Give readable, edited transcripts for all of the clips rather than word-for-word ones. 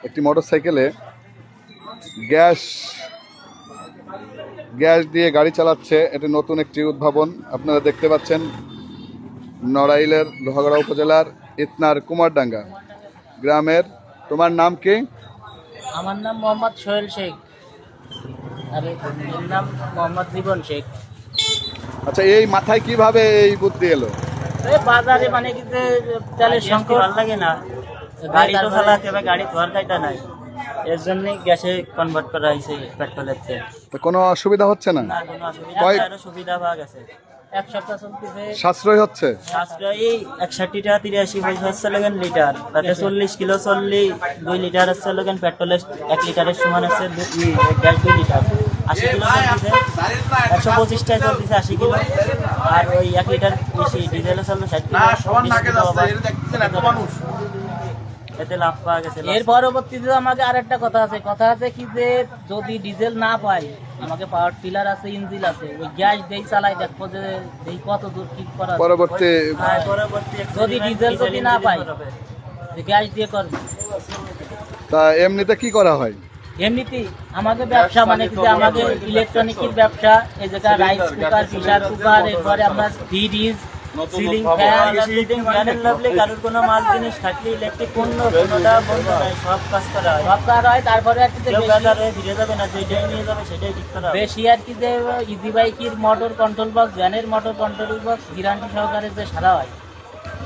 একটি মোটরসাইকেলে গ্যাস দিয়ে গাড়ি চালাচ্ছে। এটি নতুন একটি উদ্ভাবন। আপনারা দেখতে পাচ্ছেন নড়াইলের লোহাগড়া উপজেলার ইতনার কুমারডাঙ্গা গ্রামের। তোমার নাম কি? আমার নাম মোহাম্মদ সোহেল শেখ, আর এর নাম মোহাম্মদ জীবন শেখ। আচ্ছা, এই মাথায় কিভাবে এই বুদ্ধি এলো? এই বাজারে মানে কি যে তেলের সংকট ভালো লাগে না, গাড়ি তো চালাতে হবে, গাড়ি ধোয়ার দায়িত্ব নাই, এর জন্য গ্যাসে কনভার্ট করা হয়েছে পেট্রোলের তেল। তো কোনো অসুবিধা হচ্ছে না? না, কোনো অসুবিধা কয়- নেই, আরো সুবিধা পাওয়া গেছে। এক সপ্তাহ চলতেছে। সাশ্রয় হচ্ছে? সাশ্রয়ী 61 টাকা 83 পয়সা হচ্ছে লগেন লিটার, তাতে 40 কিলো চললি 2 লিটার হচ্ছে লগেন পেট্রোলের 1 লিটারের সমান হচ্ছে গ্যাস 2 লিটার। 80 কিলো চলতেছে, 125 টাকা চলতেছে 80 কিলো। আর ওই 1 লিটার বেশি ডিজেলে চললো 60 কিলো। 20 কিলো আবার এতে লাভ পাওয়া গেছে। এর পরবর্তীতে আমাকে আরেকটা কথা আছে কি যে যদি ডিজেল না পাই, আমাকে পাওয়ার টিলার আছে, ইঞ্জিন আছে, ওই গ্যাস দিয়ে চালাই, দেখবো যে এই কত দূর কি করা যায়। পরবর্তী পরবর্তী যদি ডিজেল যদি না পাই, যে গ্যাস দিয়ে করবে। তা এমনিতে কি করা হয়? এমনিতেই আমাকে ব্যবসা মানে কি যে আমাকে ইলেকট্রনিকের ব্যবসা, এই জায়গা রাইস কুকার, প্রেসার কুকার, এরপরে আপনার ফ্রিজ, সিলিং ফ্যান, কারোর কোনো মাল জিনিস থাকলে ইলেকট্রিক কোনোটা বন্ধ নয়, সব কাজ করা হয়। সব কাজ হয়। তারপরে আর কি যে কেউ বেশি- বাজার হয়ে ফিরে যাবে না, যেটাই নিয়ে যাবে সেটাই ঠিক করা হবে। বেশি আর কি যে ইজি বাইকের মোটর কন্ট্রোল বক্স, ভ্যানের মোটর কন্ট্রোল বক্স গ্যারান্টি সহকারে যে সারা হয়।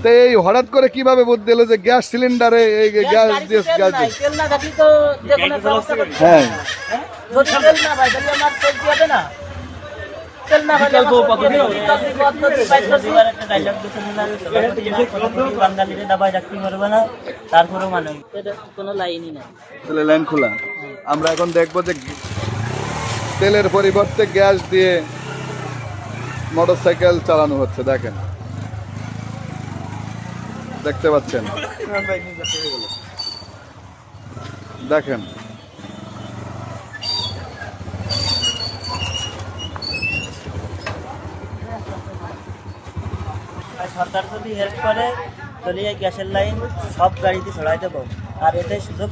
তো এই হঠাৎ করে কিভাবে বুদ্ধি এলো যে গ্যাস সিলিন্ডারে এই গ্যাস দিয়ে তেল নাই, তেল না থাকলে তো যে কোনো ব্যবস্থা করতে হবে। হ্যাঁ, হ্যাঁ? যদি তেল না পাই তাহলে আমার চলতে হবে না। তেল না পাইলে আমার চলতে হবে না। বিকল্প পদ্ধতি পাইতেছি। এবার একটা ডায়লগ দিতে নিলাম, বাঙালিরে দাবায় রাখতে পারবে না, তারপরেও মানে এটা কোনো লাইনই নাই। তাহলে লাইন খোলা। আমরা এখন দেখবো যে তেলের পরিবর্তে গ্যাস দিয়ে মোটরসাইকেল চালানো হচ্ছে। দেখেন, দেখতে পাচ্ছেন, দেখেন। আর সরকার যদি হেল্প করে তাহলে এই গ্যাসের লাইন সব গাড়িতে ছড়াই দেবো। আর এতে সুযোগ